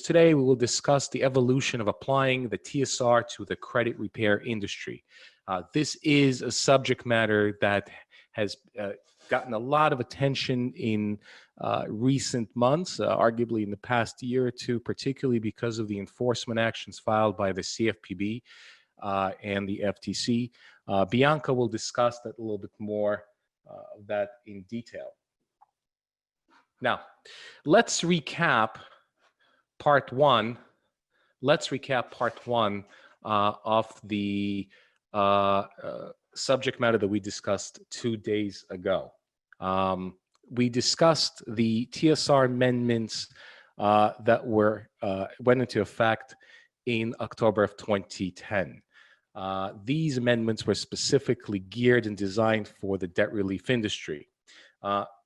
Today, we will discuss the evolution of applying the TSR to the credit repair industry. This is a subject matter that has gotten a lot of attention in recent months, arguably in the past year or two, particularly because of the enforcement actions filed by the CFPB and the FTC. Bianca will discuss that a little bit more of that in detail. Now, let's recap part one. Let's recap part one of the subject matter that we discussed 2 days ago. We discussed the TSR amendments that went into effect in October of 2010. These amendments were specifically geared and designed for the debt relief industry.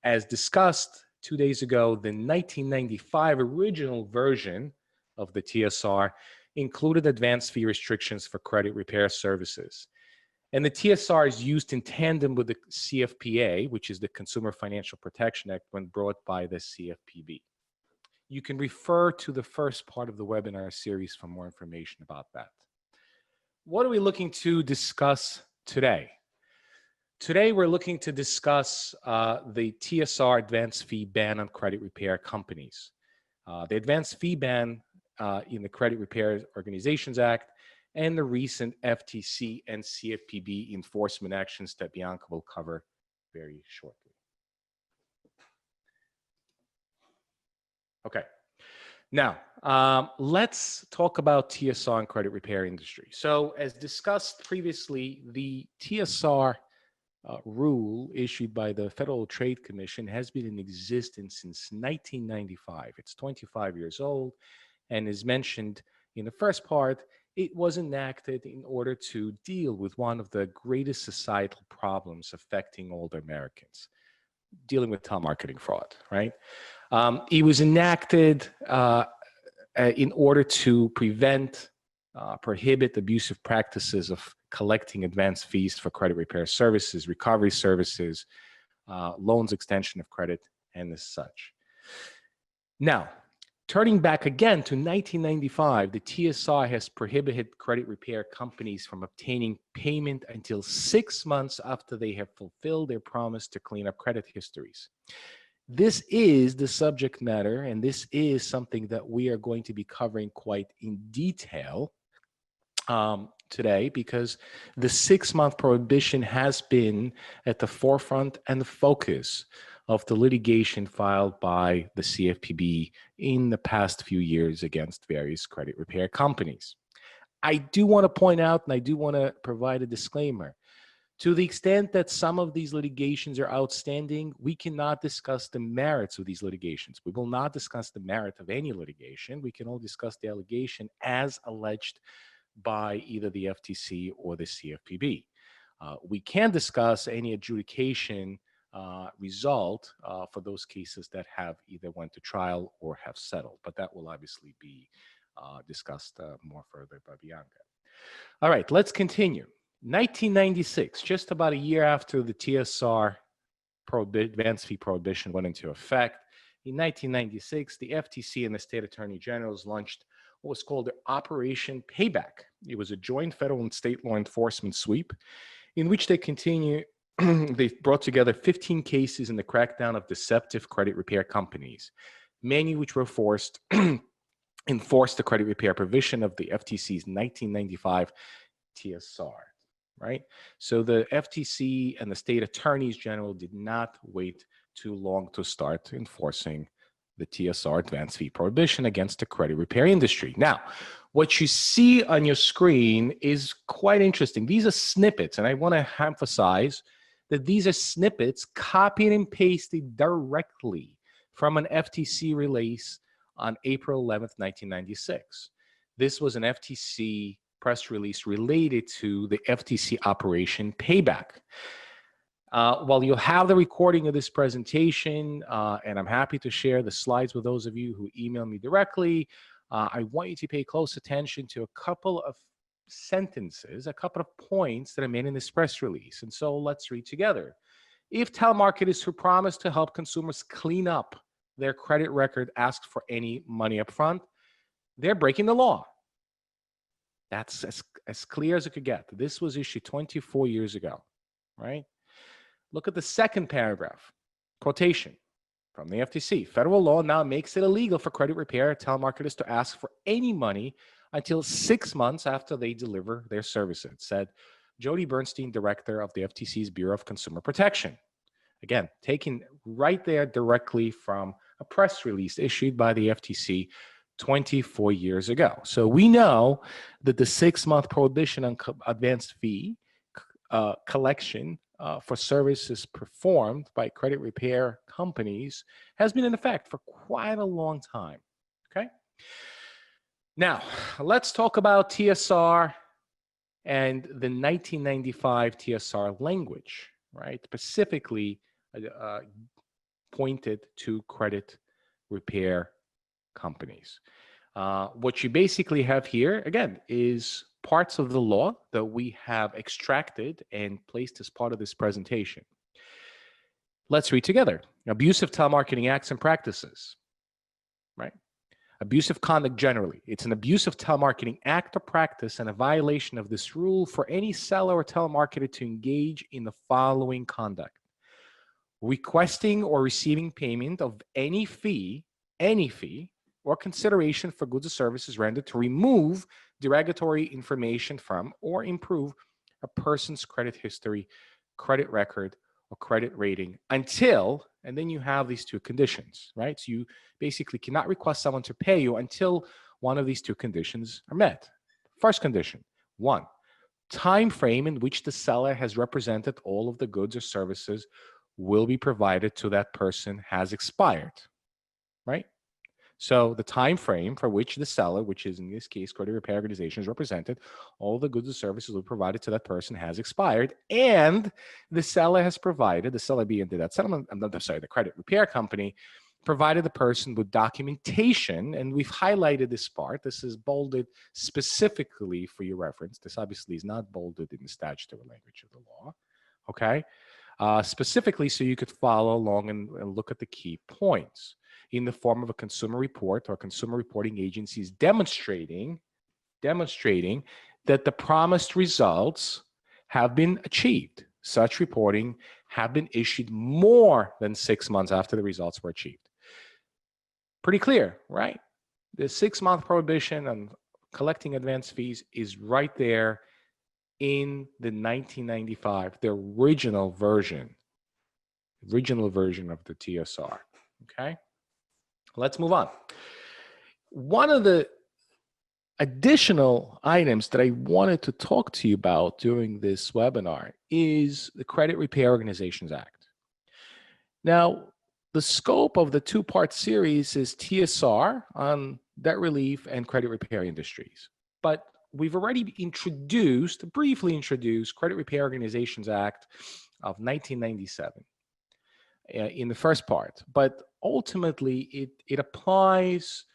As discussed 2 days ago, the 1995 original version of the TSR included advance fee restrictions for credit repair services. And the TSR is used in tandem with the CFPA, which is the Consumer Financial Protection Act, when brought by the CFPB. You can refer to the first part of the webinar series for more information about that. What are we looking to discuss today? Today, we're looking to discuss the TSR advance fee ban on credit repair companies. The advance fee ban in the Credit Repair Organizations Act and the recent FTC and CFPB enforcement actions that Bianca will cover very shortly. Okay. Now, let's talk about TSR and credit repair industry. So as discussed previously, the TSR rule issued by the Federal Trade Commission has been in existence since 1995. It's 25 years old, and as mentioned in the first part, it was enacted in order to deal with one of the greatest societal problems affecting older Americans, dealing with telemarketing fraud, right? It was enacted in order to prevent, prohibit abusive practices of collecting advance fees for credit repair services, recovery services, loans extension of credit, and as such. Now, turning back again to 1995, the TSR has prohibited credit repair companies from obtaining payment until 6 months after they have fulfilled their promise to clean up credit histories. This is the subject matter, and this is something that we are going to be covering quite in detail today, because the 6-month prohibition has been at the forefront and the focus of the litigation filed by the CFPB in the past few years against various credit repair companies. I do want to point out, and I do want to provide a disclaimer, to the extent that some of these litigations are outstanding, we cannot discuss the merits of these litigations. We will not discuss the merit of any litigation. We can only discuss the allegation as alleged by either the FTC or the CFPB. We can discuss any adjudication result for those cases that have either went to trial or have settled, but that will obviously be discussed more further by Bianca. All right, let's continue. 1996, just about a year after the TSR advance fee prohibition went into effect, in 1996, the FTC and the state attorney generals launched what was called the Operation Payback. It was a joint federal and state law enforcement sweep in which they brought together 15 cases in the crackdown of deceptive credit repair companies, many which were enforced the credit repair provision of the FTC's 1995 TSR, right? So the FTC and the state attorneys general did not wait too long to start enforcing the TSR advance fee prohibition against the credit repair industry. Now, what you see on your screen is quite interesting. These are snippets, and I want to emphasize that these are snippets copied and pasted directly from an FTC release on April 11th, 1996. This was an FTC press release related to the FTC Operation Payback. While you'll have the recording of this presentation, and I'm happy to share the slides with those of you who email me directly, I want you to pay close attention to a couple of sentences, a couple of points that are made in this press release. And so let's read together. If telemarketers who promise to help consumers clean up their credit record ask for any money up front, they're breaking the law. That's as clear as it could get. This was issued 24 years ago, right? Look at the second paragraph, quotation from the FTC. Federal law now makes it illegal for credit repair telemarketers to ask for any money until 6 months after they deliver their services, said Jody Bernstein, director of the FTC's Bureau of Consumer Protection. Again, taken right there directly from a press release issued by the FTC 24 years ago. So we know that the 6-month prohibition on advanced fee collection for services performed by credit repair companies has been in effect for quite a long time, okay? Now, let's talk about TSR and the 1995 TSR language, right? Specifically pointed to credit repair companies. What you basically have here, again, is parts of the law that we have extracted and placed as part of this presentation. Let's read together. Abusive telemarketing acts and practices, right? Abusive conduct generally. It's an abusive telemarketing act or practice and a violation of this rule for any seller or telemarketer to engage in the following conduct: requesting or receiving payment of any fee or consideration for goods or services rendered to remove derogatory information from or improve a person's credit history, credit record, or credit rating until, and then you have these two conditions, right? So you basically cannot request someone to pay you until one of these two conditions are met. First condition, 1, time frame in which the seller has represented all of the goods or services will be provided to that person has expired, right? So the time frame for which the seller, which is in this case credit repair organization, is represented, all the goods and services will be provided to that person has expired, and the seller has provided, the seller being that settlement, the credit repair company, provided the person with documentation, and we've highlighted this part. This is bolded specifically for your reference. This obviously is not bolded in the statutory language of the law, okay? Specifically so you could follow along and look at the key points in the form of a consumer report or consumer reporting agencies demonstrating that the promised results have been achieved. Such reporting have been issued more than 6 months after the results were achieved. Pretty clear, right? The 6-month prohibition on collecting advance fees is right there in the 1995, the original version of the TSR, okay? Let's move on. One of the additional items that I wanted to talk to you about during this webinar is the Credit Repair Organizations Act. Now, the scope of the 2-part series is TSR on debt relief and credit repair industries. But we've already briefly introduced Credit Repair Organizations Act of 1997 in the first part. But ultimately, it applies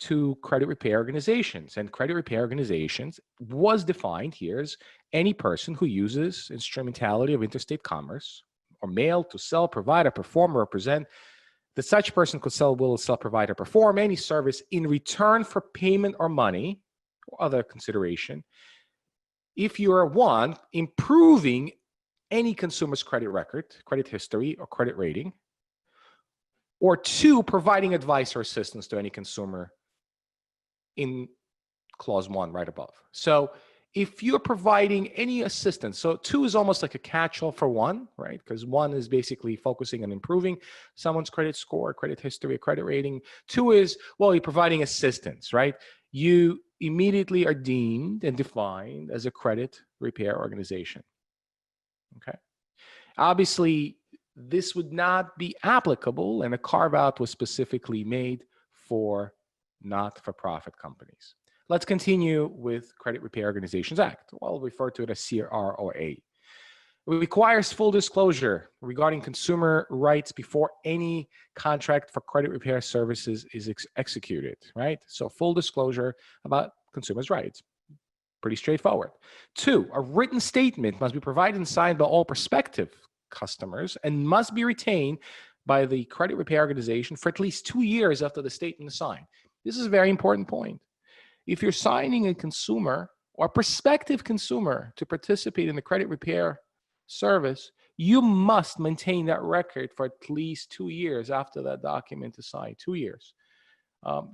to credit repair organizations. And credit repair organizations was defined here as any person who uses instrumentality of interstate commerce or mail to sell, provide, or perform, or represent that such person could sell, will sell, provide, or perform any service in return for payment or money or other consideration if you are, 1, improving any consumer's credit record, credit history, or credit rating, or 2, providing advice or assistance to any consumer in clause 1 right above. So if you're providing any assistance, so 2 is almost like a catch-all for 1, right? Because 1 is basically focusing on improving someone's credit score, credit history, credit rating. 2 is, well, you're providing assistance, right? You immediately are deemed and defined as a credit repair organization, okay? Obviously, this would not be applicable, and a carve-out was specifically made for not-for-profit companies. Let's continue with Credit Repair Organizations Act. We'll refer to it as CRRA. It requires full disclosure regarding consumer rights before any contract for credit repair services is executed, right? So full disclosure about consumers' rights. Pretty straightforward. 2, a written statement must be provided and signed by all prospective customers and must be retained by the credit repair organization for at least 2 years after the statement is signed. This is a very important point. if you're signing a consumer or prospective consumer to participate in the credit repair service, you must maintain that record for at least 2 years after that document is signed, 2 years.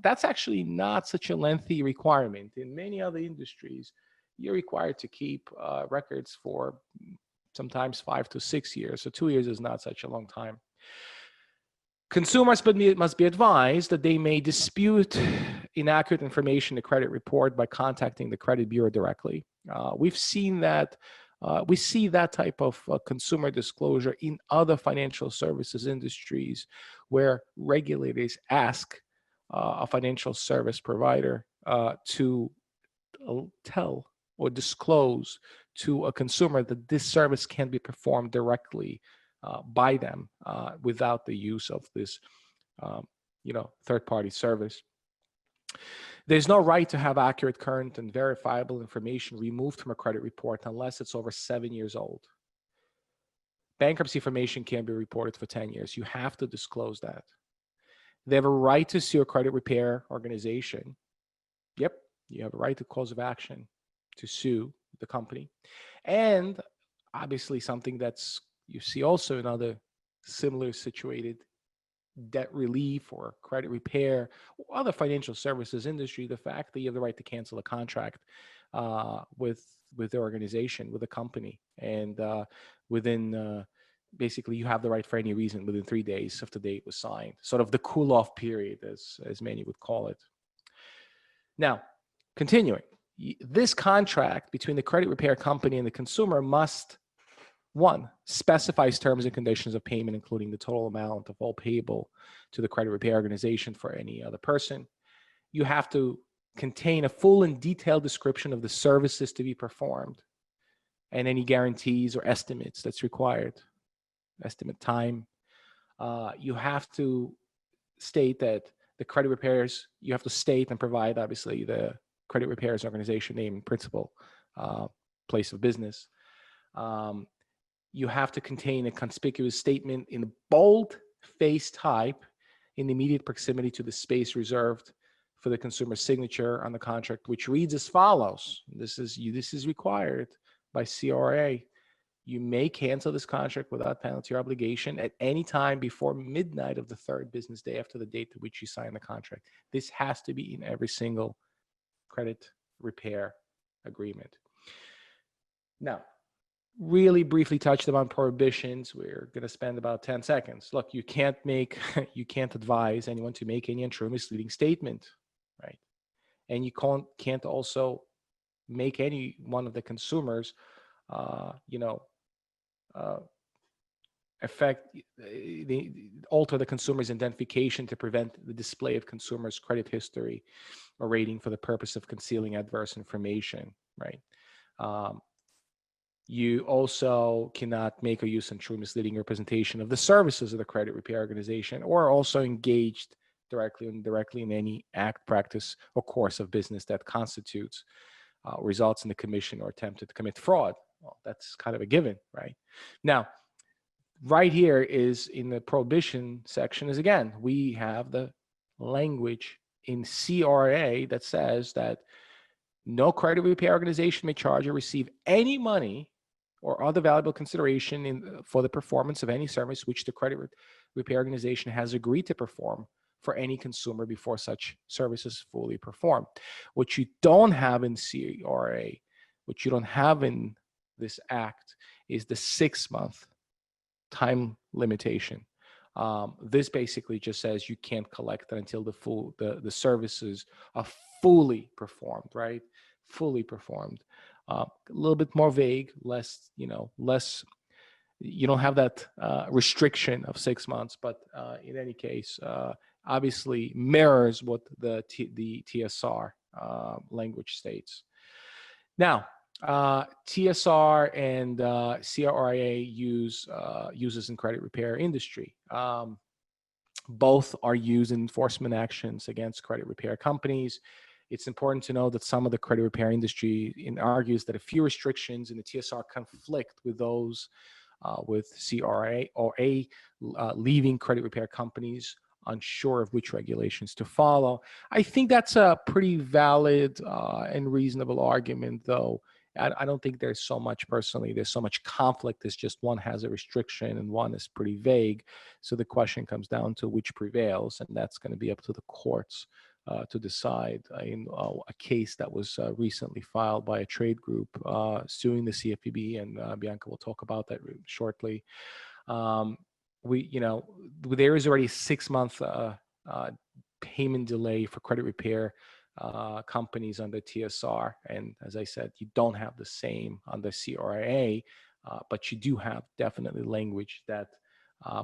That's actually not such a lengthy requirement. In many other industries, you're required to keep records for sometimes 5 to 6 years. So 2 years is not such a long time. Consumers must be advised that they may dispute inaccurate information in the credit report by contacting the credit bureau directly. We've seen that. We see that type of consumer disclosure in other financial services industries where regulators ask a financial service provider to tell or disclose to a consumer that this service can be performed directly by them without the use of this, third-party service. There's no right to have accurate, current, and verifiable information removed from a credit report unless it's over 7 years old. Bankruptcy information can be reported for 10 years. You have to disclose that. They have a right to sue a credit repair organization. Yep, you have a right to cause of action to sue the company. And obviously something that's you see also in other similar situated debt relief or credit repair or other financial services industry, the fact that you have the right to cancel a contract with the organization, with the company, and basically you have the right for any reason within 3 days of the date was signed, sort of the cool-off period, as many would call it. Now, continuing, this contract between the credit repair company and the consumer must, 1, specifies terms and conditions of payment, including the total amount of all payable to the credit repair organization for any other person. You have to contain a full and detailed description of the services to be performed and any guarantees or estimates that's required, estimate time. You have to state that the credit repairs, you have to state and provide, obviously, the credit repairs organization name and principal, place of business. You have to contain a conspicuous statement in bold face type in immediate proximity to the space reserved for the consumer's signature on the contract, which reads as follows. This is required by CRA. You may cancel this contract without penalty or obligation at any time before midnight of the 3rd business day after the date to which you sign the contract. This has to be in every single credit repair agreement. Now, really briefly touched upon prohibitions. We're going to spend about 10 seconds. Look, you can't advise anyone to make any untrue, misleading statement, right? And you can't also make any one of the consumers, alter the consumer's identification to prevent the display of consumer's credit history or rating for the purpose of concealing adverse information, right? You also cannot make or use untrue, misleading representation of the services of the credit repair organization, or also engaged directly or indirectly in any act, practice, or course of business that constitutes, results in the commission or attempted to commit fraud. Well, that's kind of a given, right? Now, right here is in the prohibition section is, again, we have the language in CRA that says that no credit repair organization may charge or receive any money or other valuable consideration for the performance of any service which the credit repair organization has agreed to perform for any consumer before such service is fully performed. What you don't have in CRA, what you don't have in this act, is the 6-month time limitation. This basically just says you can't collect it until the services are fully performed, right? Fully performed. A little bit more vague, less. You don't have that restriction of 6 months, but in any case, obviously mirrors what the TSR language states. Now, TSR and CRA uses in credit repair industry. Both are used in enforcement actions against credit repair companies. It's important to know that some of the credit repair industry argues that a few restrictions in the TSR conflict with those with CRA or leaving credit repair companies unsure of which regulations to follow. I think that's a pretty valid and reasonable argument, though. I don't think there's so much, personally, there's so much conflict. It's just one has a restriction and one is pretty vague. So the question comes down to which prevails, and that's going to be up to the courts to decide in a case that was recently filed by a trade group suing the CFPB, and Bianca will talk about that shortly. There is already a 6-month payment delay for credit repair companies under TSR. And as I said, you don't have the same under CRA, but you do have definitely language that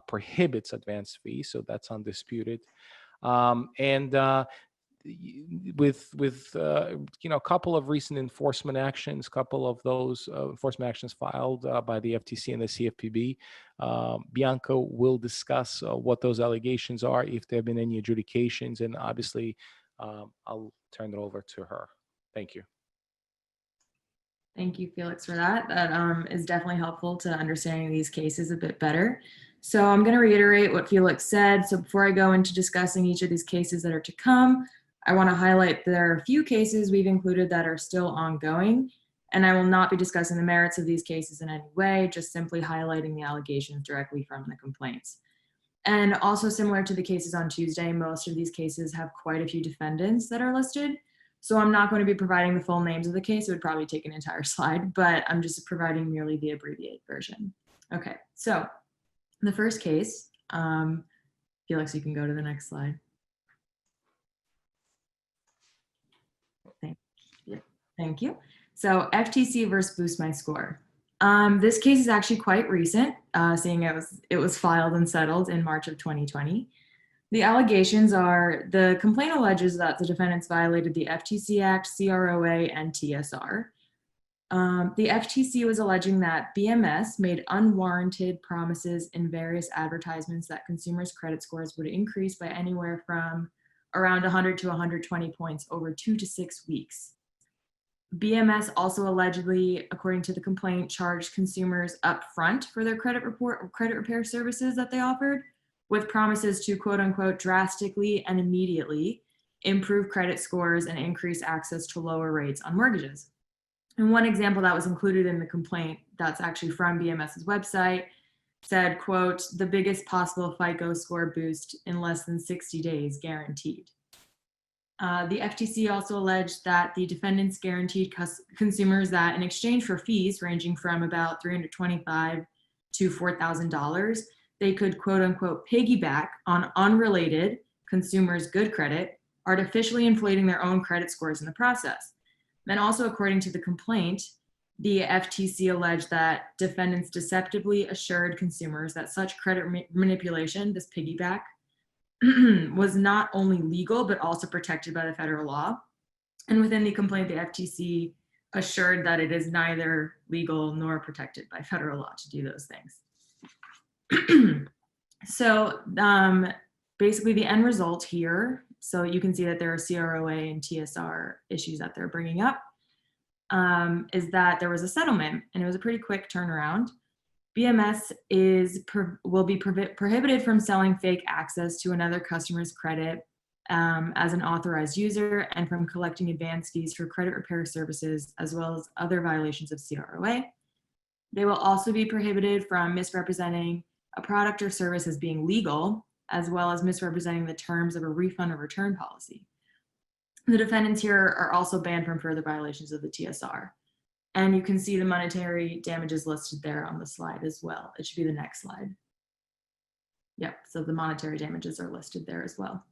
prohibits advance fees. So that's undisputed. With a couple of recent enforcement actions, couple of those enforcement actions filed by the FTC and the CFPB, Bianca will discuss what those allegations are, if there have been any adjudications, and obviously I'll turn it over to her. Thank you. Thank you, Felix, for that. That is definitely helpful to understanding these cases a bit better. So I'm going to reiterate what Felix said. So before I go into discussing each of these cases that are to come, I want to highlight there are a few cases we've included that are still ongoing, and I will not be discussing the merits of these cases in any way, just simply highlighting the allegations directly from the complaints. And also similar to the cases on Tuesday, most of these cases have quite a few defendants that are listed. So I'm not going to be providing the full names of the case. It would probably take an entire slide, but I'm just providing merely the abbreviated version. Okay, so the first case, Felix, you can go to the next slide. Thank you. So FTC versus BOOSTMYSCORE. This case is actually quite recent, seeing it was filed and settled in March of 2020. The allegations are, the complaint alleges that the defendants violated the FTC Act, CROA, and TSR. The FTC was alleging that BMS made unwarranted promises in various advertisements that consumers' credit scores would increase by anywhere from around 100 to 120 points over 2 to 6 weeks. BMS also allegedly, according to the complaint, charged consumers upfront for their credit repair services that they offered, with promises to quote unquote drastically and immediately improve credit scores and increase access to lower rates on mortgages. And one example that was included in the complaint, that's actually from BMS's website, said, quote, the biggest possible FICO score boost in less than 60 days guaranteed. The FTC also alleged that the defendants guaranteed consumers that in exchange for fees ranging from about $325 to $4,000, they could quote unquote piggyback on unrelated consumers' good credit, artificially inflating their own credit scores in the process. Then also, according to the complaint, the FTC alleged that defendants deceptively assured consumers that such credit manipulation, this piggyback, was not only legal, but also protected by the federal law. And within the complaint, the FTC assured that it is neither legal nor protected by federal law to do those things. So basically the end result here, so you can see that there are CROA and TSR issues that they're bringing up, is that there was a settlement and it was a pretty quick turnaround. BMS will be prohibited from selling fake access to another customer's credit as an authorized user, and from collecting advance fees for credit repair services, as well as other violations of CROA. They will also be prohibited from misrepresenting a product or service as being legal, as well as misrepresenting the terms of a refund or return policy. The defendants here are also banned from further violations of the TSR. And you can see the monetary damages listed there on the slide as well. It should be the next slide. Yep, so the monetary damages are listed there as well.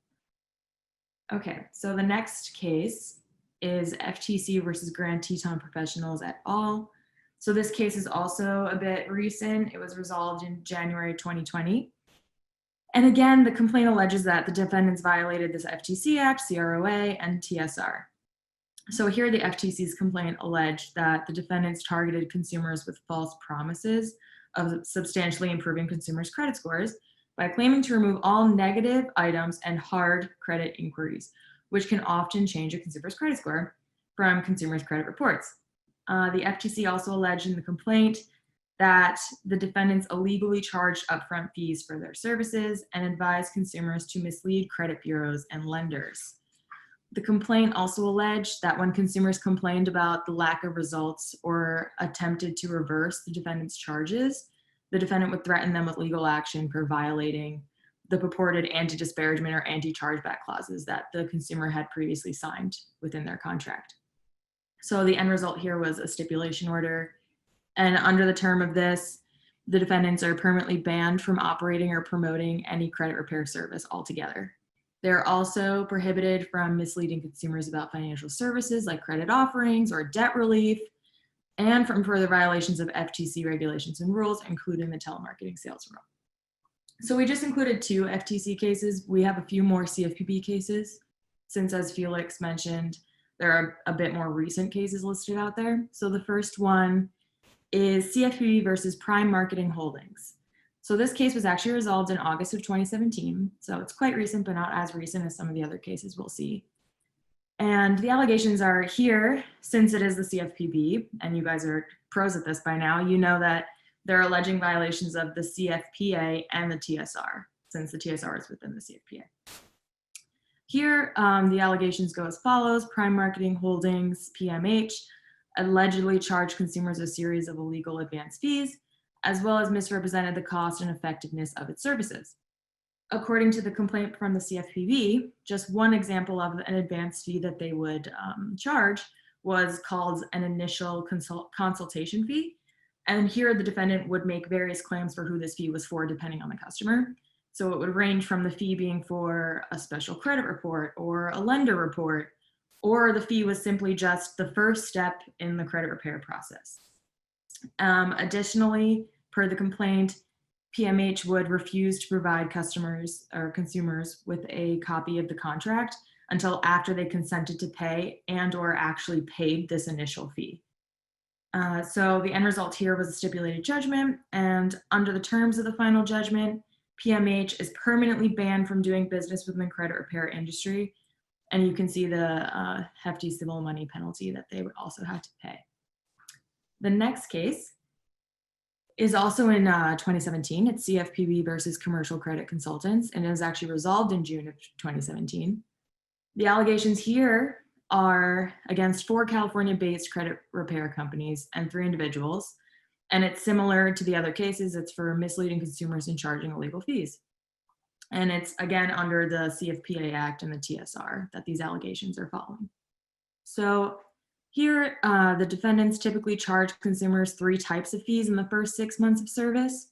Okay, so the next case is FTC versus Grand Teton Professionals et al. So this case is also a bit recent. It was resolved in January 2020. And again, the complaint alleges that the defendants violated this FTC Act, CROA, and TSR. So here the FTC's complaint alleged that the defendants targeted consumers with false promises of substantially improving consumers' credit scores by claiming to remove all negative items and hard credit inquiries, which can often change a consumer's credit score, from consumers' credit reports. The FTC also alleged in the complaint that the defendants illegally charged upfront fees for their services and advised consumers to mislead credit bureaus and lenders. The complaint also alleged that when consumers complained about the lack of results or attempted to reverse the defendant's charges, the defendant would threaten them with legal action for violating the purported anti-disparagement or anti-chargeback clauses that the consumer had previously signed within their contract. So the end result here was a stipulation order. And under the term of this, the defendants are permanently banned from operating or promoting any credit repair service altogether. They're also prohibited from misleading consumers about financial services like credit offerings or debt relief, and from further violations of FTC regulations and rules, including the telemarketing sales rule. So we just included 2 FTC cases. We have a few more CFPB cases, since, as Felix mentioned, there are a bit more recent cases listed out there. So the first one is CFPB versus Prime Marketing Holdings. So this case was actually resolved in August of 2017. So it's quite recent, but not as recent as some of the other cases we'll see. And the allegations are here, since it is the CFPB, and you guys are pros at this by now, you know that they're alleging violations of the CFPA and the TSR, since the TSR is within the CFPA. Here, the allegations go as follows. Prime Marketing Holdings, PMH, allegedly charged consumers a series of illegal advance fees, as well as misrepresented the cost and effectiveness of its services. According to the complaint from the CFPB, just one example of an advance fee that they would charge was called an initial consultation fee. And here the defendant would make various claims for who this fee was for, depending on the customer. So it would range from the fee being for a special credit report or a lender report, or the fee was simply just the first step in the credit repair process. Additionally, per the complaint, PMH would refuse to provide customers or consumers with a copy of the contract until after they consented to pay and or actually paid this initial fee. So the end result here was a stipulated judgment, and under the terms of the final judgment, PMH is permanently banned from doing business within the credit repair industry. And you can see the hefty civil money penalty that they would also have to pay. The next case is also in 2017. It's CFPB versus Commercial Credit Consultants, and it was actually resolved in June of 2017. The allegations here are against 4 California-based credit repair companies and 3 individuals. And it's similar to the other cases. It's for misleading consumers and charging illegal fees. And it's, again, under the CFPA Act and the TSR that these allegations are following. So here, the defendants typically charge consumers 3 types of fees in the first 6 months of service.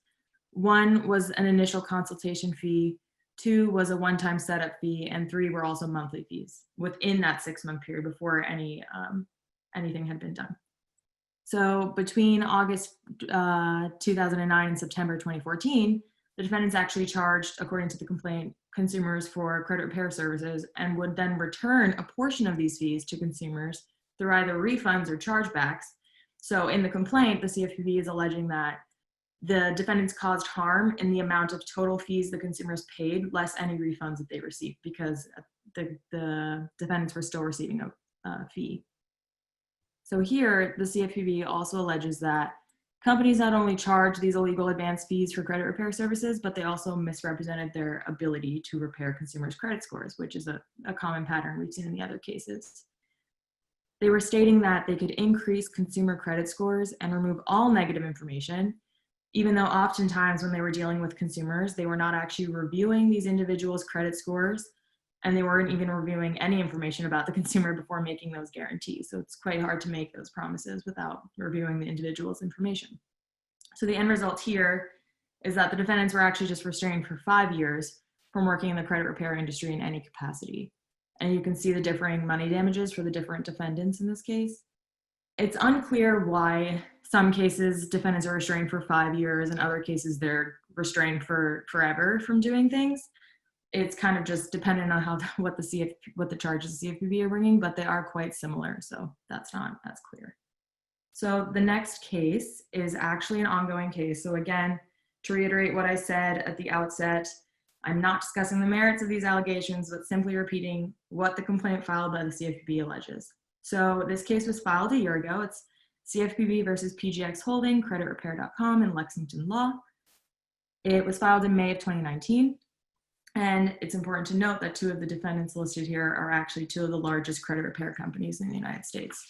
1 was an initial consultation fee, 2 was a one-time setup fee, and 3 were also monthly fees within that 6-month period before anything had been done. So between August 2009 and September 2014, the defendants actually charged, according to the complaint, consumers for credit repair services and would then return a portion of these fees to consumers through either refunds or chargebacks. So in the complaint, the CFPB is alleging that the defendants caused harm in the amount of total fees the consumers paid, less any refunds that they received, because the defendants were still receiving a fee. So here, the CFPB also alleges that companies not only charge these illegal advance fees for credit repair services, but they also misrepresented their ability to repair consumers' credit scores, which is a common pattern we've seen in the other cases. They were stating that they could increase consumer credit scores and remove all negative information, even though oftentimes when they were dealing with consumers, they were not actually reviewing these individuals' credit scores, and they weren't even reviewing any information about the consumer before making those guarantees. So it's quite hard to make those promises without reviewing the individual's information. So the end result here is that the defendants were actually just restrained for 5 years from working in the credit repair industry in any capacity. And you can see the differing money damages for the different defendants in this case. It's unclear why some cases defendants are restrained for 5 years and other cases they're restrained for forever from doing things. It's kind of just dependent on what the charges the CFPB are bringing, but they are quite similar, so that's not as clear. So the next case is actually an ongoing case. So again, to reiterate what I said at the outset, I'm not discussing the merits of these allegations, but simply repeating what the complaint filed by the CFPB alleges. So this case was filed a year ago. It's CFPB versus PGX Holding, CreditRepair.com, and Lexington Law. It was filed in May of 2019. And it's important to note that 2 of the defendants listed here are actually 2 of the largest credit repair companies in the United States.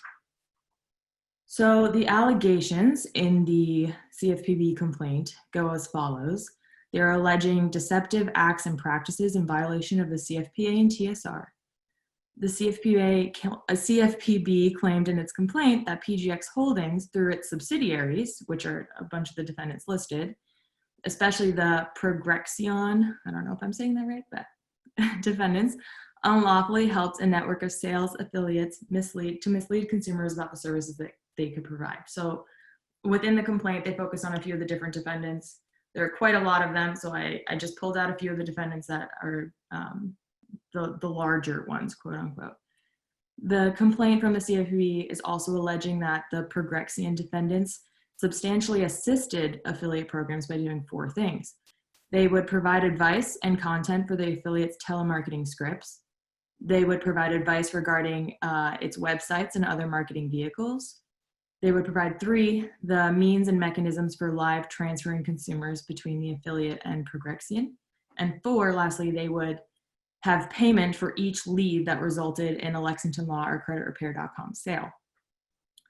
So the allegations in the CFPB complaint go as follows. They're alleging deceptive acts and practices in violation of the CFPA and TSR. The CFPB claimed in its complaint that PGX Holdings, through its subsidiaries, which are a bunch of the defendants listed, especially the Progrexion, I don't know if I'm saying that right, but defendants, unlawfully helped a network of sales affiliates mislead consumers about the services that they could provide. So within the complaint, they focus on a few of the different defendants. There are quite a lot of them, so I just pulled out a few of the defendants that are the larger ones, quote unquote. The complaint from the CFPB is also alleging that the Progrexion defendants substantially assisted affiliate programs by doing 4 things. They would provide advice and content for the affiliate's telemarketing scripts. They would provide advice regarding its websites and other marketing vehicles. They would provide 3, the means and mechanisms for live transferring consumers between the affiliate and Progrexion. And 4, lastly, they would have payment for each lead that resulted in a Lexington Law or CreditRepair.com sale.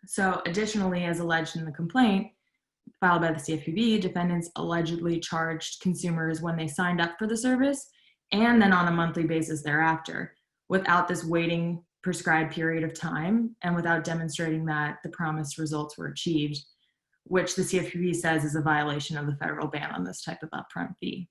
So additionally, as alleged in the complaint filed by the CFPB, defendants allegedly charged consumers when they signed up for the service and then on a monthly basis thereafter, without this waiting prescribed period of time and without demonstrating that the promised results were achieved, which the CFPB says is a violation of the federal ban on this type of upfront fee.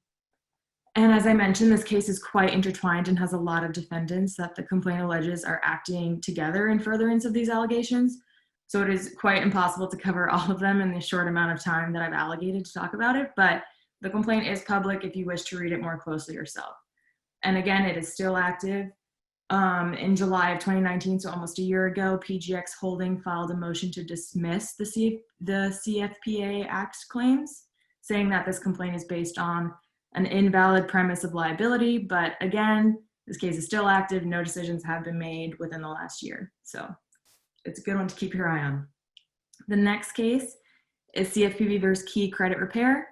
And as I mentioned, this case is quite intertwined and has a lot of defendants that the complaint alleges are acting together in furtherance of these allegations. So it is quite impossible to cover all of them in the short amount of time that I've allocated to talk about it, but the complaint is public if you wish to read it more closely yourself. And again, it is still active. In July of 2019, so almost a year ago, PGX Holding filed a motion to dismiss the CFPA Act claims, saying that this complaint is based on an invalid premise of liability. But again, this case is still active. No decisions have been made within the last year. So it's a good one to keep your eye on. The next case is CFPB versus Key Credit Repair.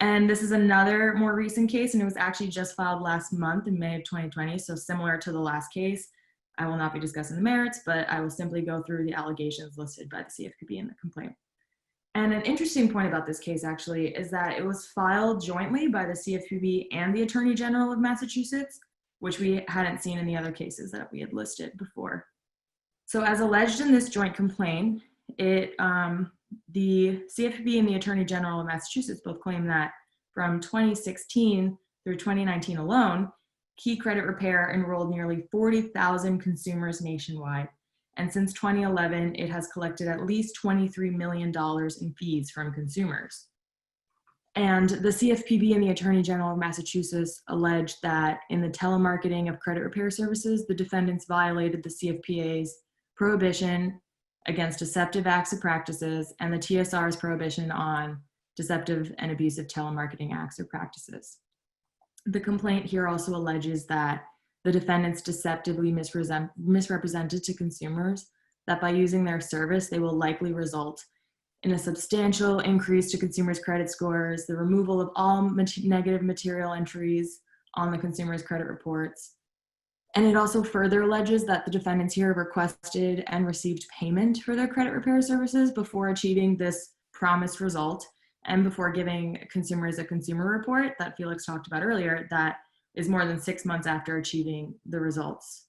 And this is another more recent case, and it was actually just filed last month in May of 2020. So similar to the last case, I will not be discussing the merits, but I will simply go through the allegations listed by the CFPB in the complaint. And an interesting point about this case actually is that it was filed jointly by the CFPB and the Attorney General of Massachusetts, which we hadn't seen in the other cases that we had listed before. So as alleged in this joint complaint, the CFPB and the Attorney General of Massachusetts both claim that from 2016 through 2019 alone, Key Credit Repair enrolled nearly 40,000 consumers nationwide. And since 2011, it has collected at least $23 million in fees from consumers. And the CFPB and the Attorney General of Massachusetts alleged that in the telemarketing of credit repair services, the defendants violated the CFPA's prohibition against deceptive acts or practices and the TSR's prohibition on deceptive and abusive telemarketing acts or practices. The complaint here also alleges that the defendants deceptively misrepresented to consumers that by using their service, they will likely result in a substantial increase to consumers' credit scores, the removal of all negative material entries on the consumer's credit reports. And it also further alleges that the defendants here requested and received payment for their credit repair services before achieving this promised result and before giving consumers a consumer report that Felix talked about earlier that is more than 6 months after achieving the results.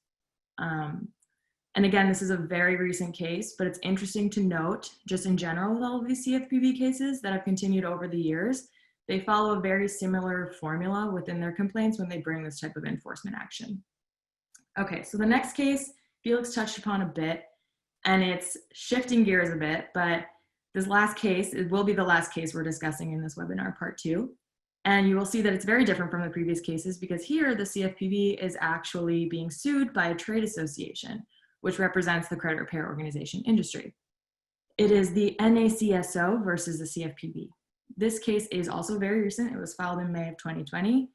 And again, this is a very recent case, but it's interesting to note, just in general with all of these CFPB cases that have continued over the years, they follow a very similar formula within their complaints when they bring this type of enforcement action. Okay, so the next case, Felix touched upon a bit, and it's shifting gears a bit, but this last case, it will be the last case we're discussing in this webinar, part 2. And you will see that it's very different from the previous cases because here the CFPB is actually being sued by a trade association, which represents the credit repair organization industry. It is the NACSO versus the CFPB. This case is also very recent. It was filed in May of 2020.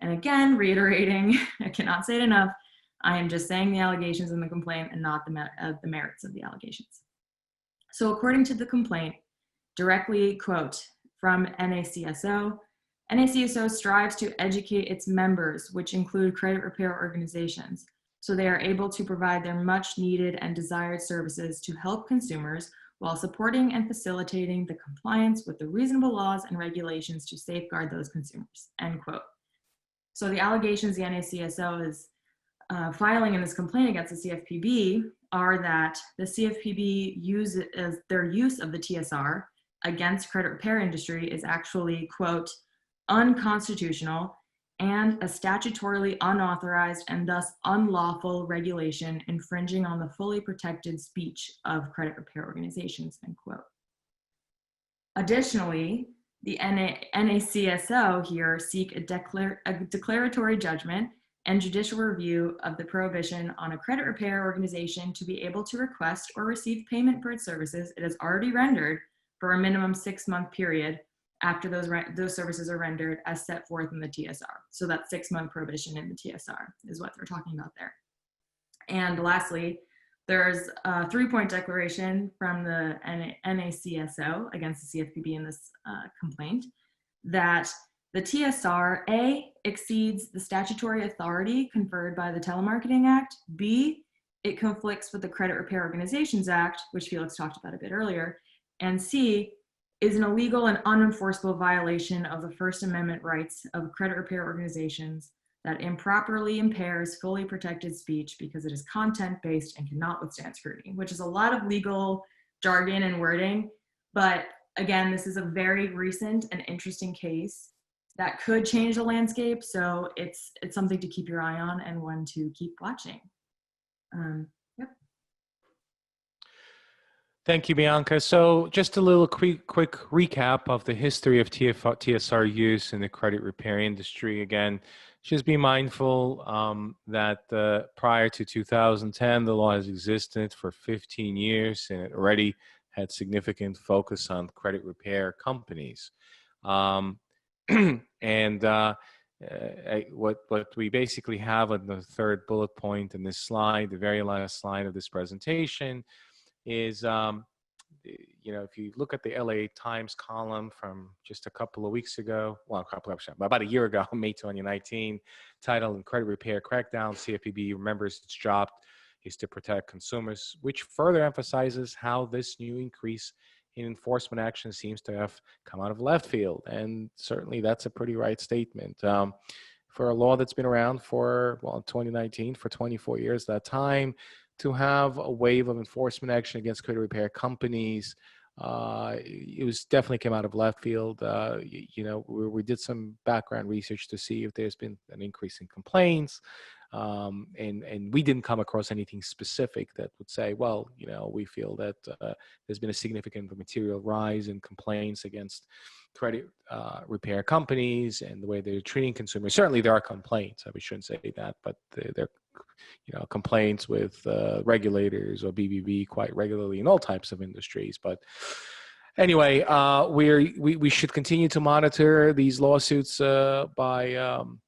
And again, reiterating, I cannot say it enough, I am just saying the allegations in the complaint and not the merits of the allegations. So according to the complaint, directly quote from NACSO, NACSO strives to educate its members, which include credit repair organizations, so they are able to provide their much needed and desired services to help consumers while supporting and facilitating the compliance with the reasonable laws and regulations to safeguard those consumers, end quote. So the allegations the NACSO is filing in this complaint against the CFPB are that the CFPB their use of the TSR against credit repair industry is actually, quote, unconstitutional and a statutorily unauthorized and thus unlawful regulation infringing on the fully protected speech of credit repair organizations, end quote. Additionally, the NACSO here seek a declaratory judgment and judicial review of the prohibition on a credit repair organization to be able to request or receive payment for its services it has already rendered for a minimum 6-month period after those services are rendered as set forth in the TSR. So that 6-month prohibition in the TSR is what they're talking about there. And lastly, there's a 3-point declaration from the NACSO against the CFPB in this complaint that the TSR, A, exceeds the statutory authority conferred by the Telemarketing Act, B, it conflicts with the Credit Repair Organizations Act, which Felix talked about a bit earlier, and C, is an illegal and unenforceable violation of the First Amendment rights of credit repair organizations that improperly impairs fully protected speech because it is content-based and cannot withstand scrutiny, which is a lot of legal jargon and wording. But again, this is a very recent and interesting case that could change the landscape. So it's something to keep your eye on and one to keep watching. Yep. Thank you, Bianca. So just a little quick recap of the history of TSR use in the credit repair industry. Again, just be mindful that prior to 2010, the law has existed for 15 years and it already had significant focus on credit repair companies. What we basically have on the third bullet point in this slide, the very last slide of this presentation, is, if you look at the LA Times column from just a couple of weeks ago, about a year ago, May 2019, titled Credit Repair Crackdown, CFPB remembers its job is to protect consumers, which further emphasizes how this new increase in enforcement action seems to have come out of left field. And certainly that's a pretty right statement. For a law that's been around for, 2019, for 24 years, that time, to have a wave of enforcement action against credit repair companies, it definitely came out of left field. We did some background research to see if there's been an increase in complaints, and we didn't come across anything specific that would say, well, we feel that there's been a significant material rise in complaints against credit repair companies and the way they're treating consumers. Certainly there are complaints, we shouldn't say that, but they're complaints with regulators or BBB quite regularly in all types of industries. But anyway, we should continue to monitor these lawsuits by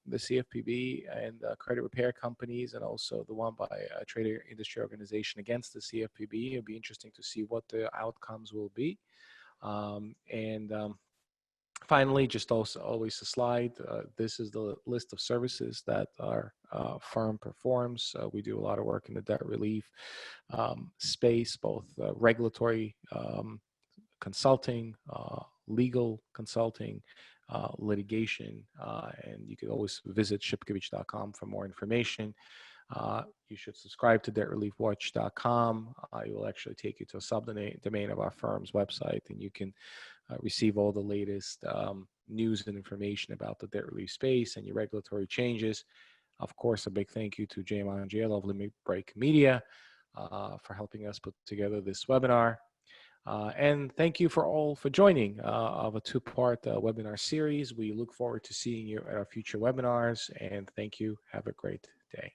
the CFPB and credit repair companies, and also the one by a trade industry organization against the CFPB. It'll be interesting to see what the outcomes will be. Finally, just also always a slide. This is the list of services that our firm performs. We do a lot of work in the debt relief space, both regulatory consulting, legal consulting, litigation, and you can always visit shipkevich.com for more information. You should subscribe to debtreliefwatch.com. It will actually take you to a subdomain of our firm's website, and you can receive all the latest news and information about the debt relief space and your regulatory changes. Of course, a big thank you to Jay Mangiello of Limit Break Media for helping us put together this webinar. And thank you for joining of a 2-part webinar series. We look forward to seeing you at our future webinars, and thank you. Have a great day.